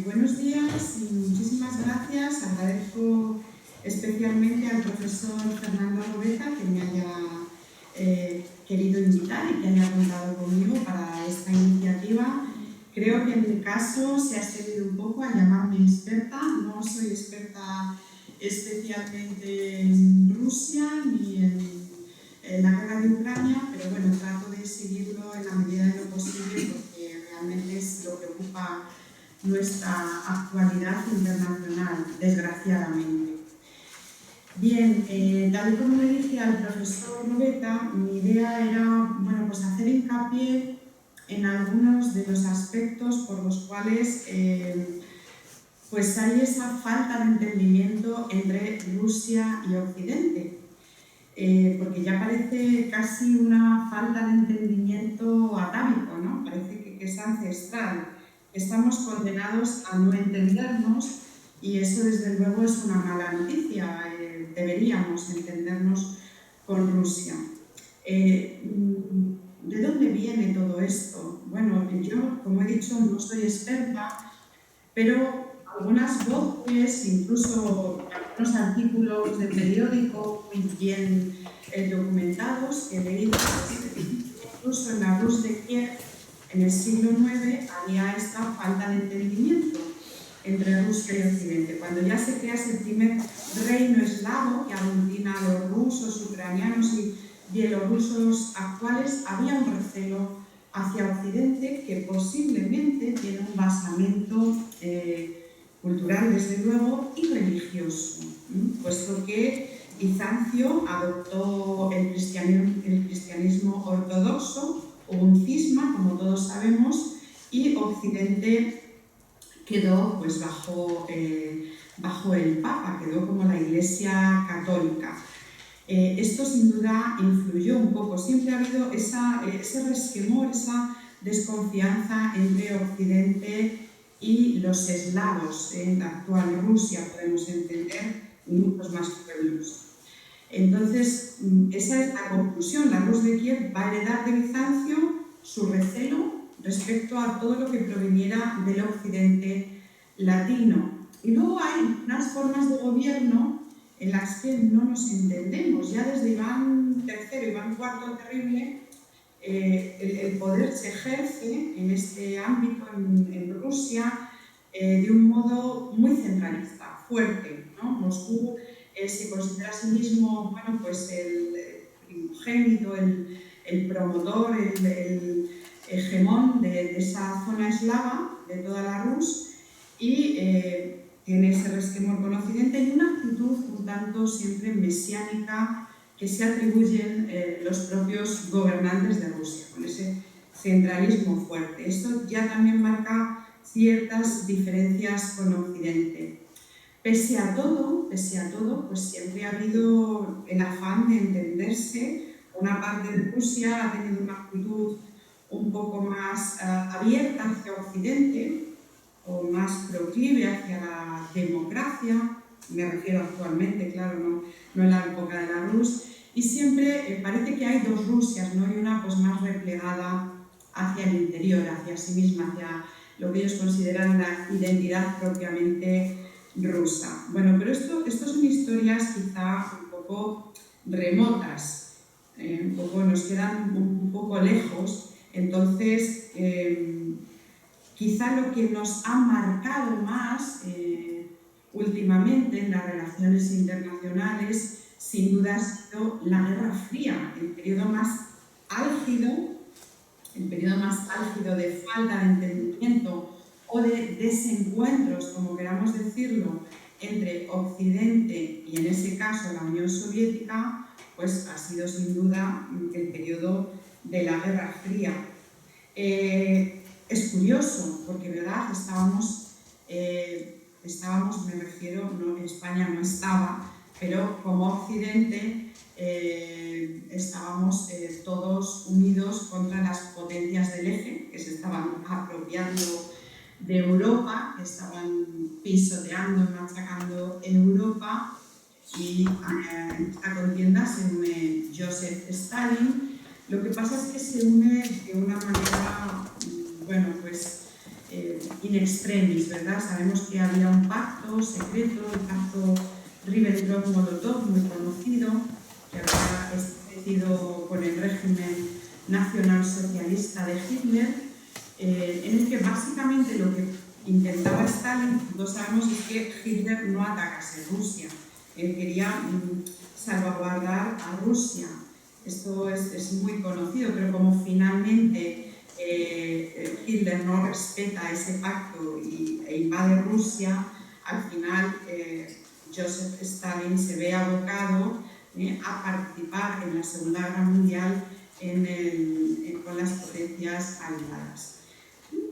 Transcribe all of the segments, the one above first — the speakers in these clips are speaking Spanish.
Buenos días y muchísimas gracias. Agradezco especialmente al profesor Fernando Robeta que me haya querido invitar y que haya contado conmigo para esta iniciativa. Creo que en mi caso se ha servido un poco a llamarme experta. No soy experta especialmente en Rusia ni en la guerra de Ucrania, pero bueno, trato de seguirlo en la medida de lo posible porque realmente es lo que ocupa nuestra actualidad internacional, desgraciadamente. Bien, tal y como le dije al profesor Robeta, mi idea era pues hacer hincapié en algunos de los aspectos por los cuales pues hay esa falta de entendimiento entre Rusia y Occidente. Porque ya parece casi una falta de entendimiento atávico, ¿no? Parece que es ancestral. Estamos condenados a no entendernos y eso desde luego es una mala noticia. Deberíamos entendernos con Rusia. ¿De dónde viene todo esto? Bueno, yo, como he dicho, no soy experta, pero algunas voces, incluso algunos artículos de periódico muy bien documentados que he leído, incluso en la Rus de Kiev, en el siglo IX, había esta falta de entendimiento entre Rusia y Occidente. Cuando ya se crea ese primer reino eslavo que aglutina a los rusos, ucranianos y bielorrusos actuales, había un recelo hacia Occidente que posiblemente tiene un basamento cultural, desde luego, y religioso, puesto que Bizancio adoptó el cristianismo ortodoxo, o un cisma, como todos sabemos, y Occidente quedó pues, bajo el Papa, quedó como la Iglesia católica. Esto sin duda influyó un poco. Siempre ha habido ese resquemor, esa desconfianza entre Occidente y los eslavos. En la actual Rusia podemos entender muchos más pueblos. Entonces, esa es la conclusión. La Rus de Kiev va a heredar de Bizancio su recelo respecto a todo lo que proveniera del Occidente latino. Y luego hay unas formas de gobierno en las que no nos entendemos. Ya desde Iván III, Iván IV terrible, el poder se ejerce en este ámbito en Rusia de un modo muy centralista, fuerte, ¿no? Moscú se considera a sí mismo pues el primogénito, el promotor, el hegemón de esa zona eslava, de toda la Rus, y tiene ese resquemor con Occidente y una actitud un tanto siempre mesiánica que se atribuyen los propios gobernantes de Rusia, con ese centralismo fuerte. Esto ya también marca ciertas diferencias con Occidente. Pese a todo, pues siempre ha habido el afán de entenderse. Una parte de Rusia ha tenido una actitud un poco más abierta hacia Occidente, o más proclive hacia la democracia, me refiero actualmente, claro, no en la época de la Rus, y siempre parece que hay dos Rusias, ¿no? Y una pues más replegada hacia el interior, hacia sí misma, hacia lo que ellos consideran la identidad propiamente rusa. Bueno, pero esto son historias quizá un poco remotas, nos quedan un poco lejos, entonces quizá lo que nos ha marcado más últimamente en las relaciones internacionales sin duda ha sido la Guerra Fría, el periodo más álgido de falta de entendimiento o de desencuentros, como queramos decirlo, entre Occidente y, en ese caso, la Unión Soviética, pues ha sido sin duda el periodo de la Guerra Fría. Es curioso, porque ¿verdad? Estábamos, me refiero, no, España no estaba, pero como Occidente estábamos todos unidos contra las potencias del eje, que se estaban apropiando de Europa, que estaban pisoteando y machacando Europa, y en esta contienda se une Joseph Stalin. Lo que pasa es que se une de una manera, bueno, pues in extremis, ¿verdad? Sabemos que había un pacto secreto, el pacto Ribbentrop-Molotov, muy conocido, que había establecido con el régimen nacionalsocialista de Hitler, en el que básicamente lo que intentaba Stalin, todos sabemos, es que Hitler no atacase Rusia. Él quería salvaguardar a Rusia. Esto es muy conocido, pero como finalmente Hitler no respeta ese pacto e invade Rusia, al final Joseph Stalin se ve abocado a participar en la Segunda Guerra Mundial con las potencias aliadas.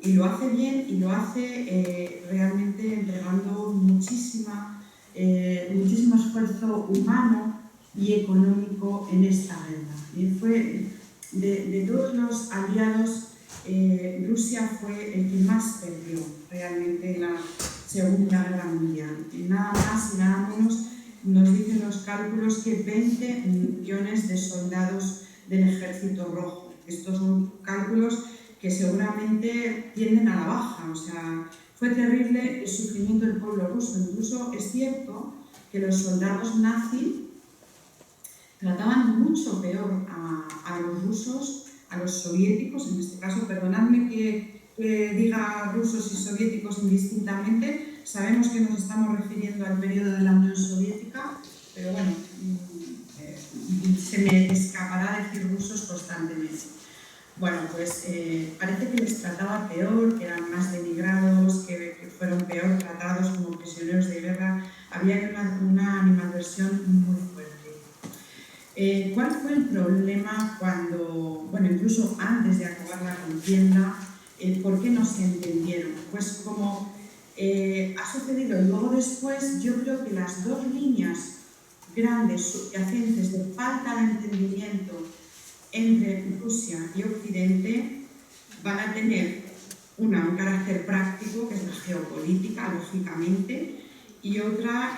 Y lo hace bien, y lo hace realmente entregando muchísimo esfuerzo humano y económico en esta guerra. Fue de todos los aliados, Rusia fue el que más perdió realmente en la Segunda Guerra Mundial. Nada más y nada menos nos dicen los cálculos que 20 millones de soldados del Ejército Rojo. Estos son cálculos que seguramente tienden a la baja. O sea, fue terrible el sufrimiento del pueblo ruso. Incluso es cierto que los soldados nazis trataban mucho peor a los rusos, a los soviéticos, en este caso, perdonadme que diga rusos y soviéticos indistintamente, sabemos que nos estamos refiriendo al periodo de la Unión Soviética, pero bueno, se me escapará decir rusos constantemente. Bueno, pues parece que les trataba peor, que eran más denigrados, que fueron peor tratados como prisioneros de guerra. Había una animadversión muy fuerte. ¿Cuál fue el problema cuando, bueno, incluso antes de acabar la contienda, por qué no se entendieron? Pues como ha sucedido luego después, yo creo que las dos líneas grandes subyacentes de falta de entendimiento entre Rusia y Occidente van a tener un carácter práctico, que es la geopolítica, lógicamente, y otra,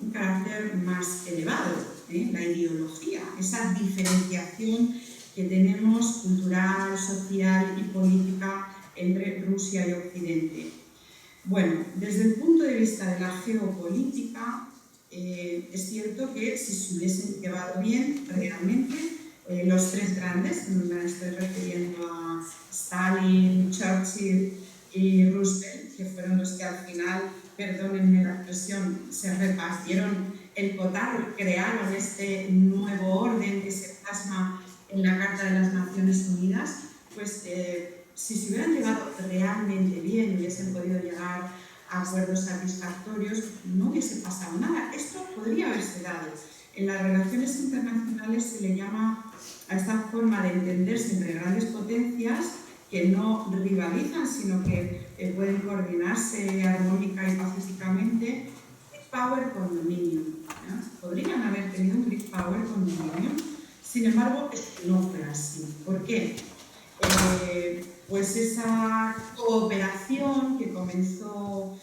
un carácter más elevado, la ideología, esa diferenciación que tenemos cultural, social y política entre Rusia y Occidente. Bueno, desde el punto de vista de la geopolítica, es cierto que si se hubiesen llevado bien realmente, los tres grandes, me estoy refiriendo a Stalin, Churchill y Roosevelt, que fueron los que al final, perdónenme la expresión, se repartieron el cotarro, crearon este nuevo orden que se plasma en la Carta de las Naciones Unidas, pues si se hubieran llevado realmente bien y hubiesen podido llegar a acuerdos satisfactorios, no hubiese pasado nada. Esto podría haberse dado. En las relaciones internacionales se le llama a esta forma de entenderse entre grandes potencias que no rivalizan, sino que pueden coordinarse armónica y pacíficamente, great power con dominio. Podrían haber tenido un great power con dominio, sin embargo, no fue así. ¿Por qué? Pues esa cooperación que comenzó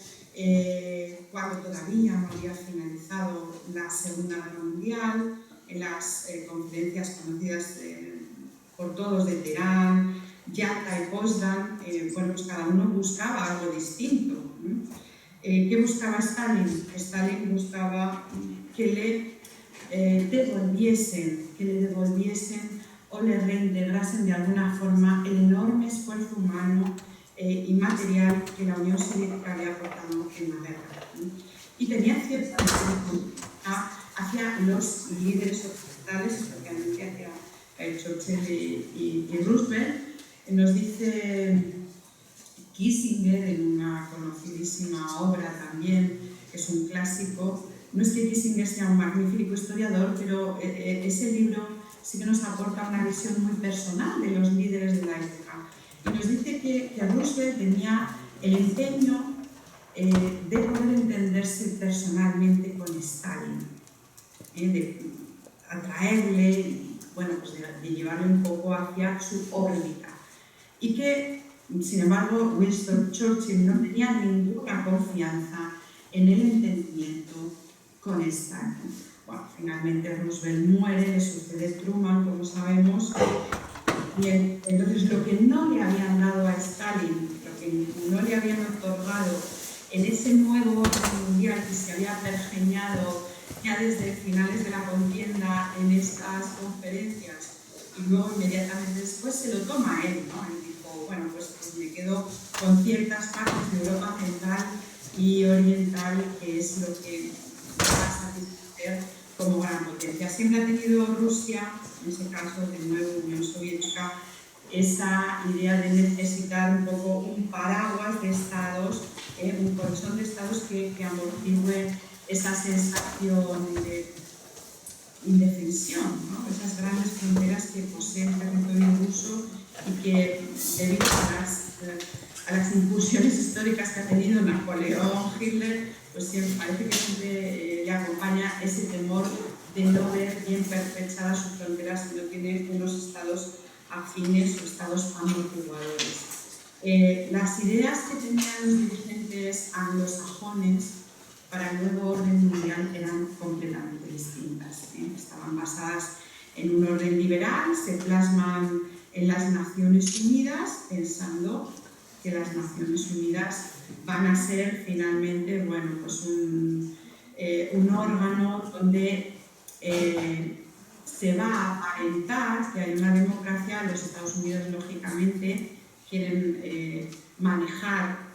cuando todavía no había finalizado la Segunda Guerra Mundial, en las conferencias conocidas por todos de Teherán, Yalta y Potsdam, bueno, pues cada uno buscaba algo distinto. ¿Qué buscaba Stalin? Stalin buscaba que le devolviesen o le reintegrasen de alguna forma el enorme esfuerzo humano y material que la Unión Soviética había aportado en la guerra. Y tenía cierta dificultad hacia los líderes occidentales, especialmente hacia Churchill y Roosevelt. Nos dice Kissinger en una conocidísima obra también que es un clásico. No es que Kissinger sea un magnífico historiador, pero ese libro sí que nos aporta una visión muy personal de los líderes de la época. Y nos dice que Roosevelt tenía el empeño de poder entenderse personalmente con Stalin, de atraerle y bueno, pues de llevarle un poco hacia su órbita. Y que, sin embargo, Winston Churchill no tenía ninguna confianza en el entendimiento con Stalin. Bueno, finalmente Roosevelt muere, le sucede Truman, como sabemos, y entonces lo que no le habían dado a Stalin, lo que no le habían otorgado en ese nuevo orden mundial que se había pergeñado ya desde finales de la contienda en estas conferencias, y luego inmediatamente después se lo toma él, ¿no? Él dijo, bueno, pues me quedo con ciertas partes de Europa Central y Oriental, que es lo que va a satisfacer como gran potencia. Siempre ha tenido Rusia, en ese caso de nuevo Unión Soviética, esa idea de necesitar un poco un paraguas de estados, un colchón de estados que amortigüe esa sensación de indefensión, ¿no? Esas grandes fronteras que posee el territorio ruso y que, debido a las incursiones históricas que ha tenido Napoleón, Hitler, pues parece que siempre le acompaña ese temor de no ver bien pertrechadas sus fronteras si no tiene unos estados afines o estados amortiguadores. Las ideas que tenían los dirigentes anglosajones para el nuevo orden mundial eran completamente distintas. Estaban basadas en un orden liberal, se plasman en las Naciones Unidas, pensando que las Naciones Unidas van a ser finalmente, bueno, pues un órgano donde se va a aparentar que hay una democracia. Los Estados Unidos, lógicamente, quieren manejar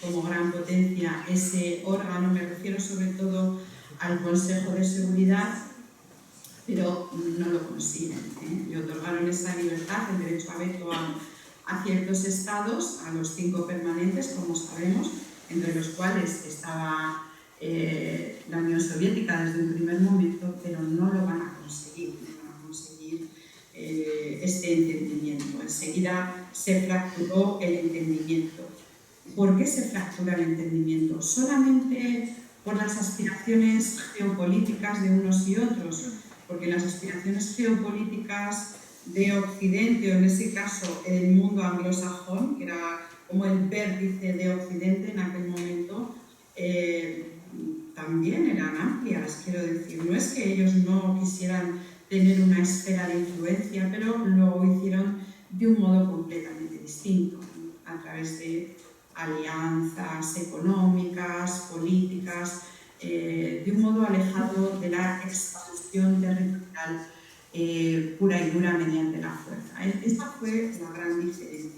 como gran potencia ese órgano. Me refiero sobre todo al Consejo de Seguridad, pero no lo consiguen. Le otorgaron esa libertad, el derecho a veto a ciertos estados, a los 5 permanentes, como sabemos, entre los cuales estaba la Unión Soviética desde un primer momento, pero no lo van a conseguir, este entendimiento. Enseguida se fracturó el entendimiento. ¿Por qué se fractura el entendimiento? ¿Solamente por las aspiraciones geopolíticas de unos y otros? Porque las aspiraciones geopolíticas de Occidente, o en ese caso el mundo anglosajón, que era como el vértice de Occidente en aquel momento, también eran amplias, quiero decir. No es que ellos no quisieran tener una esfera de influencia, pero lo hicieron de un modo completamente distinto, a través de alianzas económicas, políticas, de un modo alejado de la expansión territorial pura y dura mediante la fuerza. Esta fue la gran diferencia.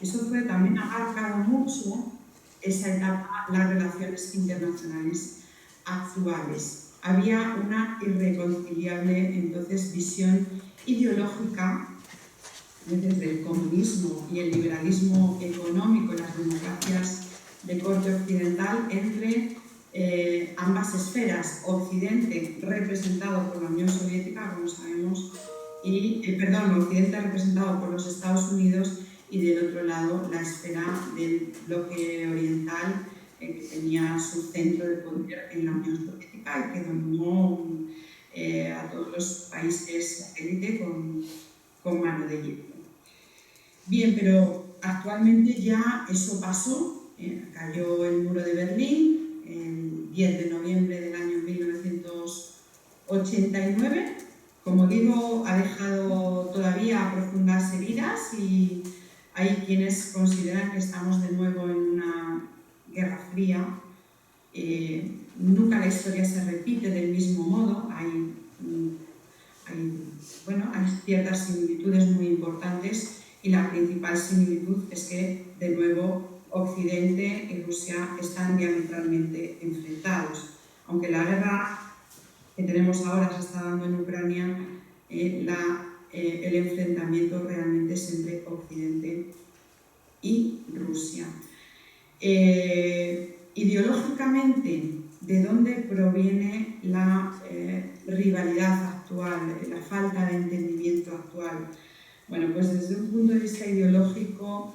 Eso fue también abarcado mucho esa etapa, las relaciones internacionales actuales. Había una irreconciliable entonces visión ideológica desde el comunismo y el liberalismo económico en las democracias de corte occidental entre ambas esferas. Occidente representado por la Unión Soviética, como sabemos, Occidente representado por los Estados Unidos, y del otro lado la esfera del bloque oriental, que tenía su centro de poder en la Unión Soviética y que dominó a todos los países satélite con mano de hierro. Bien, pero actualmente ya eso pasó. Cayó el muro de Berlín el 10 de noviembre del año 1989. Como digo, ha dejado todavía profundas heridas y hay quienes consideran que estamos de nuevo en una guerra fría. Nunca la historia se repite del mismo modo. Hay ciertas similitudes muy importantes, y la principal similitud es que, de nuevo, Occidente y Rusia están diametralmente enfrentados. Aunque la guerra que tenemos ahora se está dando en Ucrania, el enfrentamiento realmente es entre Occidente y Rusia. Ideológicamente, de dónde proviene la rivalidad actual, la falta de entendimiento actual. Bueno, pues desde un punto de vista ideológico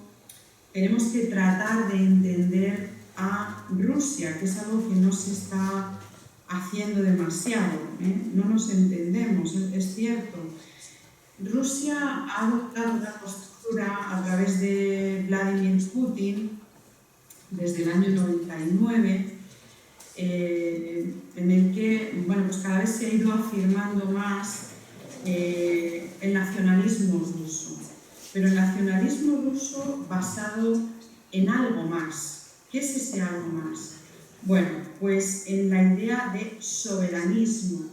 tenemos que tratar de entender a Rusia, que es algo que no se está haciendo demasiado, no nos entendemos, es cierto. Rusia ha adoptado una postura a través de Vladimir Putin desde el año 99, en el que pues cada vez se ha ido afirmando más el nacionalismo ruso, pero el nacionalismo ruso basado en algo más. ¿Qué es ese algo más? Bueno, pues en la idea de soberanismo.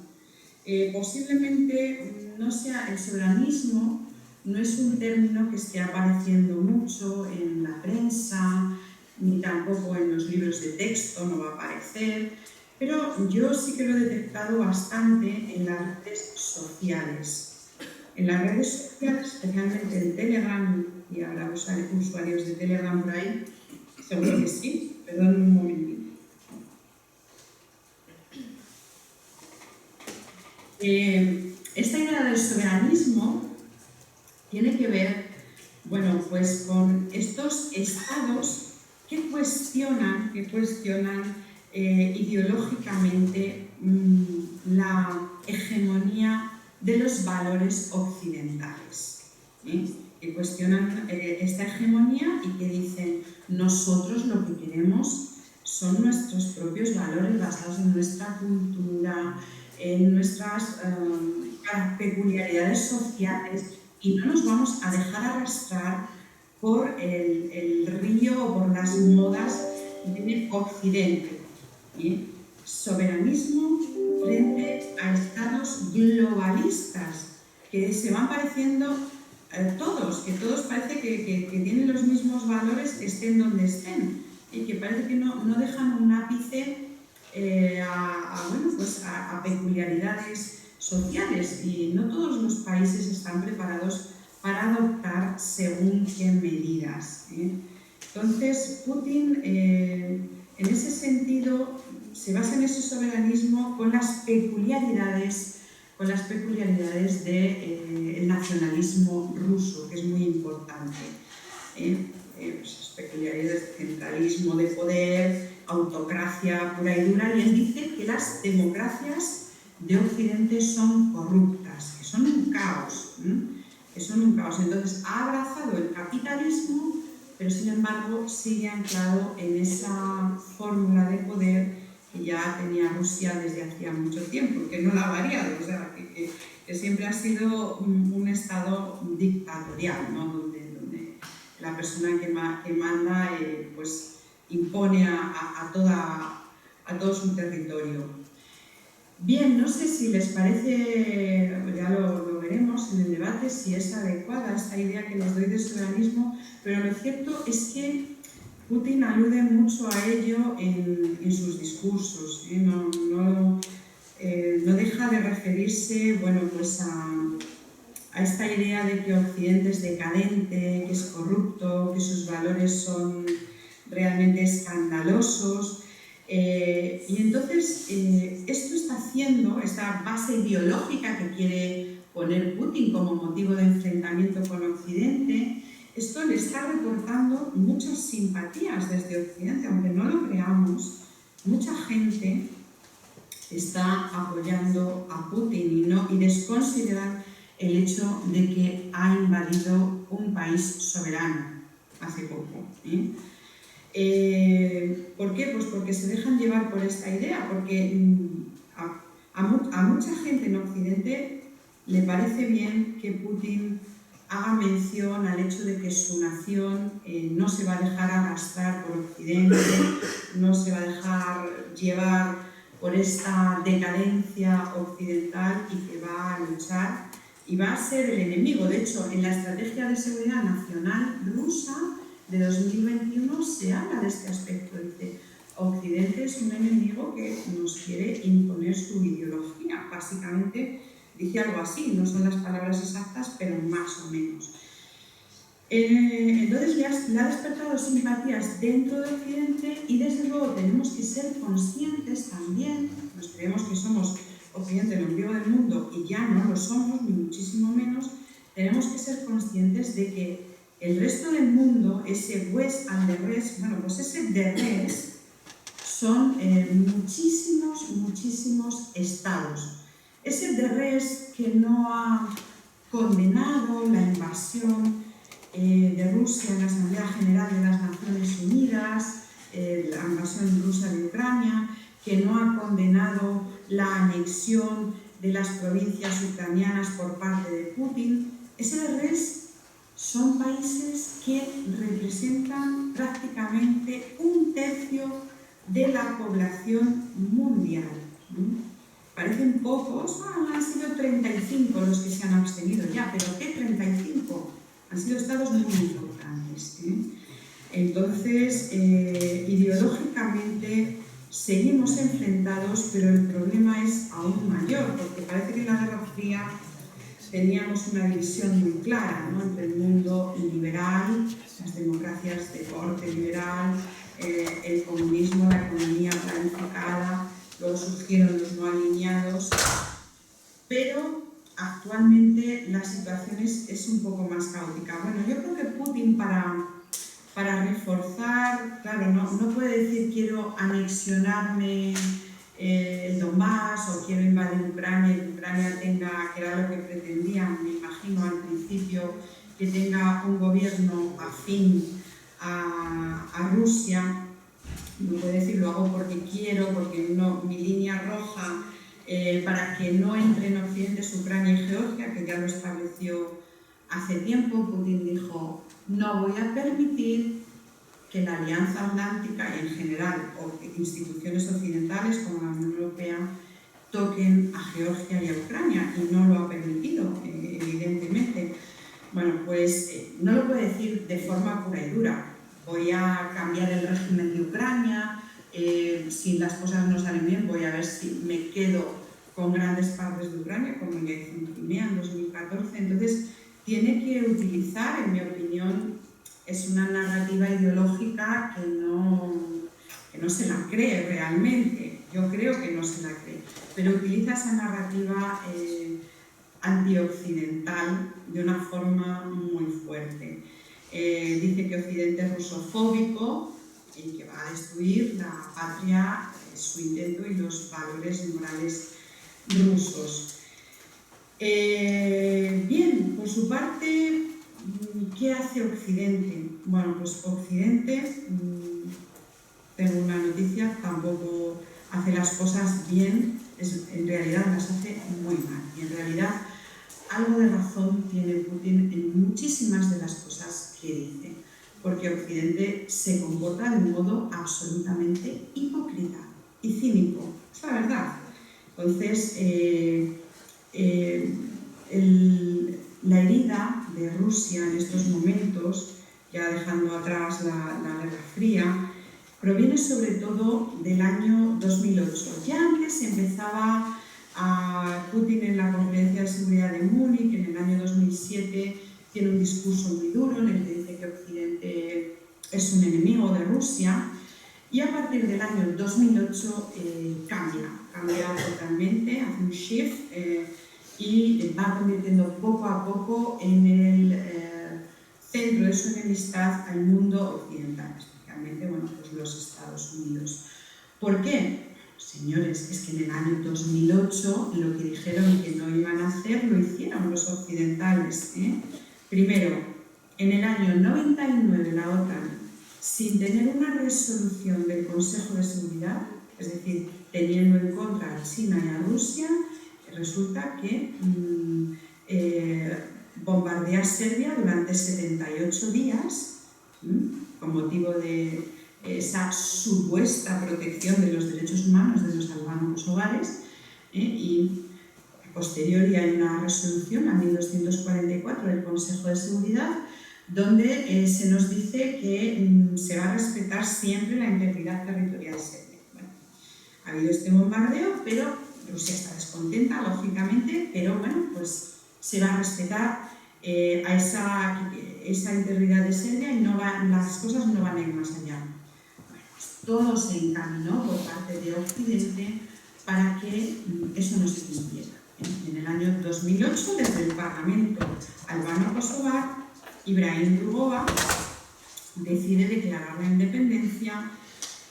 Posiblemente no sea el soberanismo, no es un término que esté apareciendo mucho en la prensa, ni tampoco en los libros de texto, no va a aparecer, pero yo sí que lo he detectado bastante en las redes sociales. En las redes sociales, especialmente en Telegram, y habrá usuarios de Telegram por ahí, seguro que sí, perdón un momentito. Esta idea del soberanismo tiene que ver, bueno, pues con estos estados que cuestionan ideológicamente la hegemonía de los valores occidentales, que cuestionan esta hegemonía y que dicen nosotros lo que queremos son nuestros propios valores basados en nuestra cultura, en nuestras peculiaridades sociales, y no nos vamos a dejar arrastrar por el río o por las modas del Occidente. Soberanismo frente a estados globalistas que se van pareciendo que todos parece que tienen los mismos valores, estén donde estén, y que parece que no dejan un ápice a peculiaridades sociales, y no todos los países están preparados para adoptar según qué medidas. Entonces, Putin, en ese sentido, se basa en ese soberanismo con las peculiaridades del nacionalismo ruso, que es muy importante. Pues, peculiaridades de centralismo de poder, autocracia pura y dura, y él dice que las democracias de Occidente son corruptas, que son un caos, Entonces ha abrazado el capitalismo, pero sin embargo sigue anclado en esa fórmula de poder que ya tenía Rusia desde hacía mucho tiempo, que no la ha variado, o sea, que siempre ha sido un estado dictatorial, ¿no? donde la persona que manda pues impone a todo su territorio. Bien, no sé si les parece, ya lo veremos en el debate, si es adecuada esta idea que les doy de soberanismo, pero lo cierto es que Putin alude mucho a ello en sus discursos, no deja de referirse, pues a esta idea de que Occidente es decadente, que es corrupto, que sus valores son realmente escandalosos. Y entonces esto está haciendo, esta base ideológica que quiere poner Putin como motivo de enfrentamiento con Occidente, esto le está reportando muchas simpatías desde Occidente, aunque no lo creamos. Mucha gente está apoyando a Putin y desconsideran el hecho de que ha invadido un país soberano hace poco. ¿Por qué? Pues porque se dejan llevar por esta idea, porque a mucha gente en Occidente le parece bien que Putin haga mención al hecho de que su nación no se va a dejar arrastrar por Occidente, no se va a dejar llevar por esta decadencia occidental, y que va a luchar y va a ser el enemigo. De hecho, en la Estrategia de Seguridad Nacional rusa de 2021 se habla de este aspecto. Dice, Occidente es un enemigo que nos quiere imponer su ideología. Básicamente dice algo así, no son las palabras exactas, pero más o menos. Entonces le ha despertado simpatías dentro de Occidente y desde luego tenemos que ser conscientes también, nos creemos que somos Occidente, el ombligo del mundo, y ya no lo somos, ni muchísimo menos. Tenemos que ser conscientes de que el resto del mundo, ese West and the rest, bueno, pues ese the rest son muchísimos estados. Ese the rest que no ha condenado la invasión de Rusia en la Asamblea General de las Naciones Unidas, la invasión rusa de Ucrania, que no ha condenado la anexión de las provincias ucranianas por parte de Putin. Ese rest son países que representan prácticamente 1/3 de la población mundial. Parecen pocos, han sido 35 los que se han abstenido ya, pero ¿qué 35? Han sido estados muy importantes. Entonces, ideológicamente seguimos enfrentados, pero el problema es aún mayor, porque parece que en la Guerra Fría teníamos una división muy clara, ¿no?, entre el mundo liberal, las democracias de corte liberal, el comunismo, la economía planificada, luego surgieron los no alineados, pero actualmente la situación es un poco más caótica. Bueno, yo creo que Putin para reforzar, claro, no puede decir quiero anexionarme el Donbass o quiero invadir Ucrania y que Ucrania tenga, que era lo que pretendían, me imagino al principio, que tenga un gobierno afín a Rusia. No puede decir lo hago porque quiero, porque no, mi línea roja para que no entre en Occidente es Ucrania y Georgia, que ya lo estableció hace tiempo. Putin dijo, no voy a permitir que la Alianza Atlántica y en general o instituciones occidentales como la Unión Europea toquen a Georgia y a Ucrania, y no lo ha permitido, evidentemente. Bueno, pues no lo puede decir de forma pura y dura. Voy a cambiar el régimen de Ucrania, si las cosas no salen bien voy a ver si me quedo con grandes partes de Ucrania, como ya hizo en Crimea en 2014. Entonces, tiene que utilizar, en mi opinión, es una narrativa ideológica que no se la cree realmente. Yo creo que no se la cree, pero utiliza esa narrativa antioccidental de una forma muy fuerte. Dice que Occidente es rusofóbico y que va a destruir la patria, su intento y los valores morales rusos. Bien, por su parte, ¿qué hace Occidente? Bueno, pues Occidente, tengo una noticia, tampoco hace las cosas bien, en realidad las hace muy mal. Y en realidad algo de razón tiene Putin en muchísimas de las cosas que dice, porque Occidente se comporta de un modo absolutamente hipócrita y cínico, es la verdad. Entonces, la herida de Rusia en estos momentos, ya dejando atrás la Guerra Fría, proviene sobre todo del año 2008. Ya antes empezaba a Putin en la Conferencia de Seguridad de Múnich, en el año 2007, tiene un discurso muy duro en el que dice que Occidente es un enemigo de Rusia, y a partir del año 2008 cambia totalmente, hace un shift y va convirtiendo poco a poco en el centro de su enemistad al mundo occidental, especialmente pues los Estados Unidos. ¿Por qué? Señores, es que en el año 2008 lo que dijeron que no iban a hacer lo hicieron los occidentales. Primero, en el año 99 la OTAN, sin tener una resolución del Consejo de Seguridad, es decir, teniendo en contra a China y a Rusia, resulta que bombardea Serbia durante 78 días con motivo de esa supuesta protección de los derechos humanos de los albanos hogares, y a posteriori hay una resolución, la 1244 del Consejo de Seguridad, donde se nos dice que se va a respetar siempre la integridad territorial serbia. Bueno, ha habido este bombardeo, pero Rusia está descontenta, lógicamente, pero bueno, pues se va a respetar a esa integridad de Serbia y las cosas no van a ir más allá. Bueno, pues todo se encaminó por parte de Occidente para que eso no se cumpliera. En el año 2008, desde el Parlamento albano-kosovar, Ibrahim Rugova decide declarar la independencia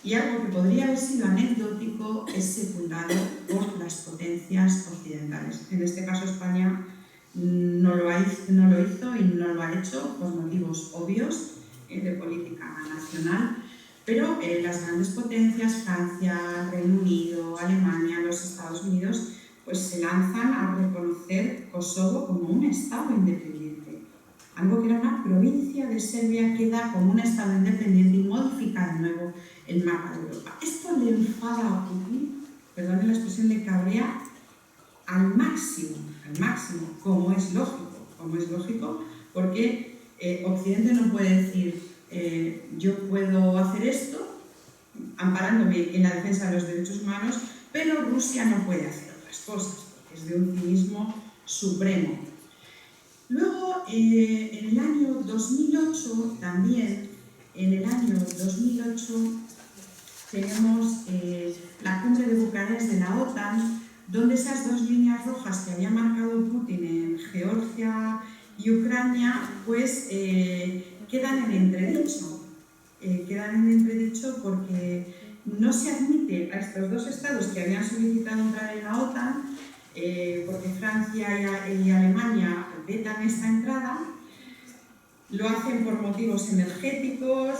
y algo que podría haber sido anecdótico es secundado por las potencias occidentales. En este caso España no lo hizo y no lo ha hecho por motivos obvios de política nacional, pero las grandes potencias, Francia, Reino Unido, Alemania, los Estados Unidos, pues se lanzan a reconocer Kosovo como un Estado independiente. Algo que era una provincia de Serbia queda como un Estado independiente y modifica de nuevo el mapa de Europa. Esto le enfada a Putin, perdone la expresión, le cabrea al máximo, como es lógico, porque Occidente no puede decir yo puedo hacer esto amparándome en la defensa de los derechos humanos, pero Rusia no puede hacer otras cosas, porque es de un cinismo supremo. Luego, en el año 2008, también, tenemos la cumbre de Bucarest de la OTAN, donde esas dos líneas rojas que había marcado Putin en Georgia y Ucrania, pues quedan en entredicho porque no se admite a estos dos estados que habían solicitado entrar en la OTAN, porque Francia y Alemania vetan esta entrada. Lo hacen por motivos energéticos,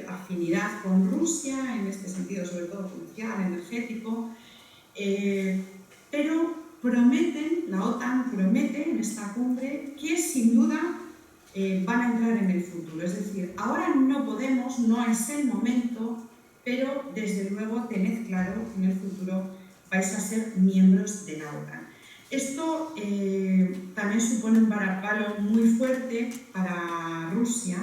afinidad con Rusia, en este sentido sobre todo comercial, energético, pero la OTAN promete en esta cumbre que sin duda van a entrar en el futuro. Es decir, ahora no podemos, no es el momento, pero desde luego tened claro que en el futuro vais a ser miembros de la OTAN. Esto también supone un varapalo muy fuerte para Rusia,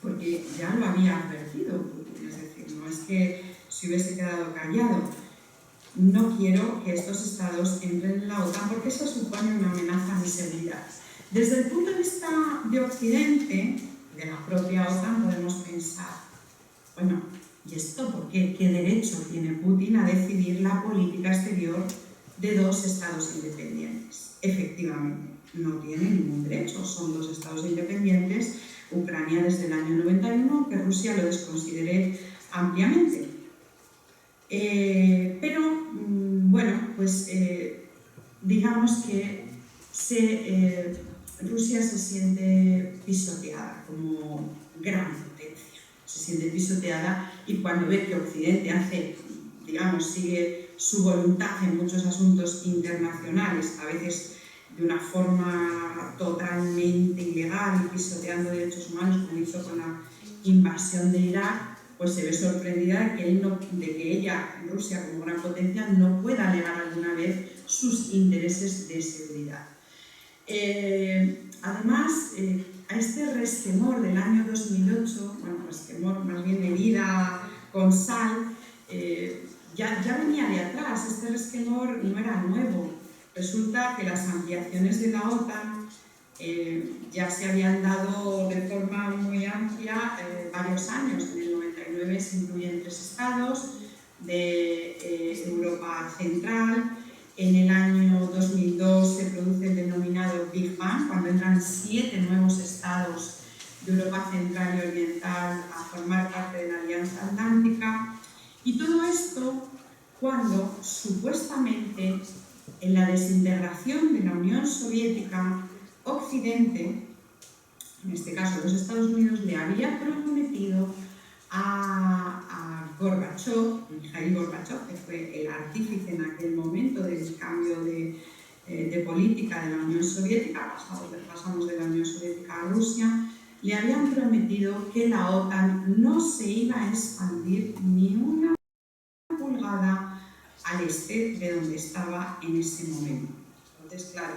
porque ya lo había advertido Putin, es decir, no es que se hubiese quedado callado. No quiero que estos estados entren en la OTAN porque eso supone una amenaza a mi seguridad. Desde el punto de vista de Occidente, de la propia OTAN, podemos pensar, bueno, ¿y esto por qué? ¿Qué derecho tiene Putin a decidir la política exterior de dos estados independientes? Efectivamente, no tiene ningún derecho, son dos estados independientes, Ucrania desde el año 91, que Rusia lo desconsidere ampliamente. Pero, bueno, pues digamos que Rusia se siente pisoteada como gran potencia, se siente pisoteada y cuando ve que Occidente sigue su voluntad en muchos asuntos internacionales, a veces de una forma totalmente ilegal y pisoteando derechos humanos, como hizo con la invasión de Irak, pues se ve sorprendida de que ella, Rusia como gran potencia, no pueda alegar alguna vez sus intereses de seguridad. Además, a este resquemor del año 2008, bueno, resquemor más bien herida con sal, ya venía de atrás. Este resquemor no era nuevo. Resulta que las ampliaciones de la OTAN ya se habían dado de forma muy amplia varios años. En el 99 se incluyen 3 estados de Europa Central. En el año 2002 se produce el denominado Big Bang, cuando entran 7 nuevos estados de Europa Central y Oriental a formar parte de la Alianza Atlántica. Y todo esto cuando supuestamente en la desintegración de la Unión Soviética, Occidente, en este caso los Estados Unidos, le había prometido a Gorbachev, Mikhail Gorbachev, que fue el artífice en aquel momento del cambio de política de la Unión Soviética, pasamos de la Unión Soviética a Rusia, le habían prometido que la OTAN no se iba a expandir ni una pulgada al este de donde estaba en ese momento. Entonces, claro,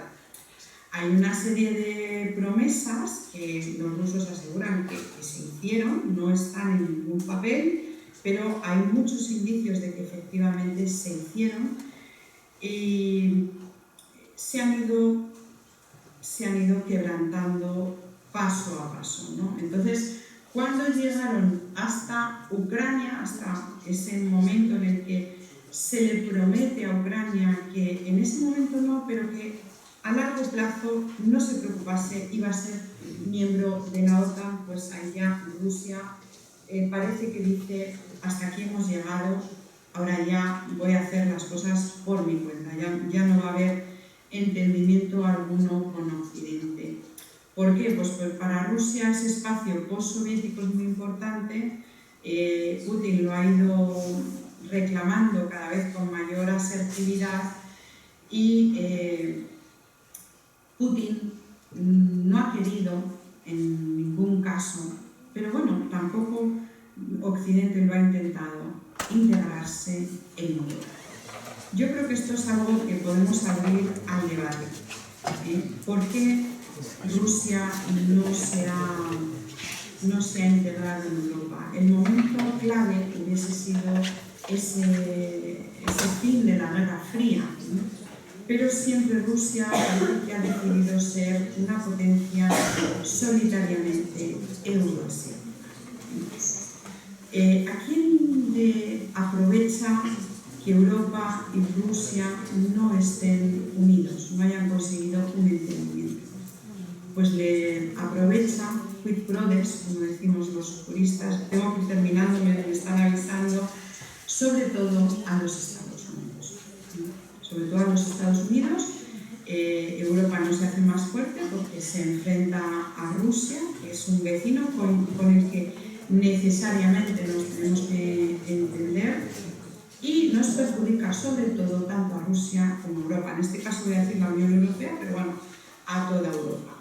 hay una serie de promesas que los rusos aseguran que se hicieron, no están en ningún papel, pero hay muchos indicios de que efectivamente se hicieron y se han ido se han ido quebrantando paso a paso, ¿no? Entonces, cuando llegaron hasta Ucrania, hasta ese momento en el que se le promete a Ucrania que en ese momento no, pero que a largo plazo no se preocupase, iba a ser miembro de la OTAN, pues ahí ya Rusia parece que dice, hasta aquí hemos llegado, ahora ya voy a hacer las cosas por mi cuenta, ya no va a haber entendimiento alguno con Occidente. ¿Por qué? Pues para Rusia ese espacio postsoviético es muy importante. Putin lo ha ido reclamando cada vez con mayor asertividad y Putin no ha querido en ningún caso, pero bueno, tampoco Occidente lo ha intentado, integrarse en Europa. Yo creo que esto es algo que podemos abrir al debate. ¿Por qué Rusia no se ha integrado en Europa? El momento clave hubiese sido ese fin de la Guerra Fría, ¿no? Pero siempre Rusia parece que ha decidido ser una potencia solitariamente euroasiática. Aquí aprovecha que Europa y Rusia no estén unidos, no hayan conseguido un entendimiento. Pues le aprovecha, quid prodest, como decimos los juristas, tengo que ir terminando, me están avisando, sobre todo a los Estados Unidos. Sobre todo a los Estados Unidos, Europa no se hace más fuerte porque se enfrenta a Rusia, que es un vecino con el que necesariamente nos tenemos que entender, y nos perjudica sobre todo tanto a Rusia como a Europa. En este caso voy a decir la Unión Europea, pero bueno, a toda Europa.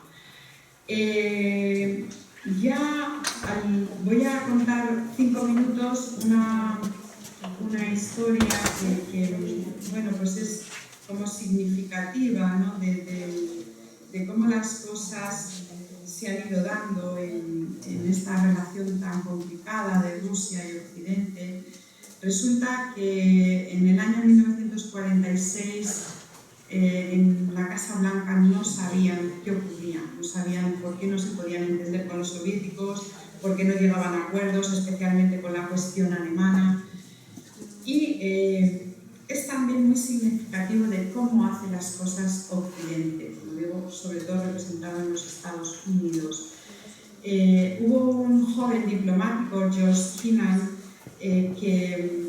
Voy a contar 5 minutos una historia que bueno, pues es como significativa, ¿no? de cómo las cosas se han ido dando en esta relación tan complicada de Rusia y Occidente. Resulta que en el año 1946 en la Casa Blanca no sabían qué ocurría, no sabían por qué no se podían entender con los soviéticos, por qué no llegaban a acuerdos, especialmente con la cuestión alemana. Y es también muy significativo de cómo hace las cosas Occidente, como digo, sobre todo representado en los Estados Unidos. Hubo un joven diplomático, George Kennan, que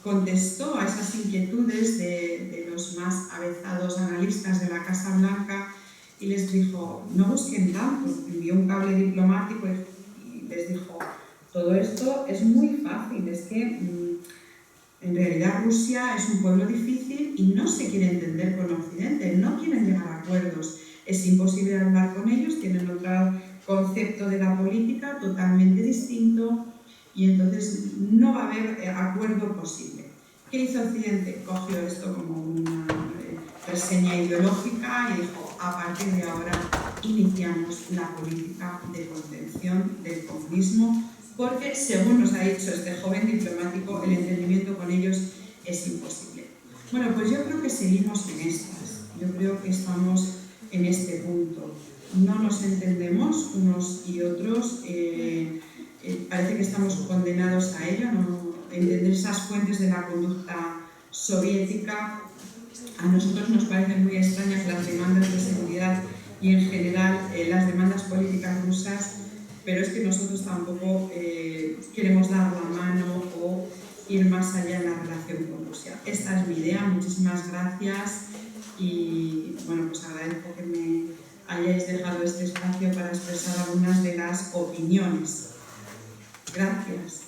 contestó a esas inquietudes de los más avezados analistas de la Casa Blanca y les dijo, no busquen tanto, envió un cable diplomático y les dijo, todo esto es muy fácil, es que en realidad Rusia es un pueblo difícil y no se quiere entender con Occidente, no quieren llegar a acuerdos, es imposible hablar con ellos, tienen otro concepto de la política totalmente distinto y entonces no va a haber acuerdo posible. ¿Qué hizo Occidente? Cogió esto como una reseña ideológica y dijo, a partir de ahora iniciamos la política de contención del comunismo porque, según nos ha dicho este joven diplomático, el entendimiento con ellos es imposible. Bueno, pues yo creo que seguimos en estas, yo creo que estamos en este punto. No nos entendemos unos y otros, parece que estamos condenados a ello, no entender esas fuentes de la conducta soviética. A nosotros nos parecen muy extrañas las demandas de seguridad y en general las demandas políticas rusas, pero es que nosotros tampoco queremos dar la mano o ir más allá en la relación con Rusia. Esta es mi idea, muchísimas gracias y bueno, pues agradezco que me hayáis dejado este espacio para expresar algunas de las opiniones. Gracias.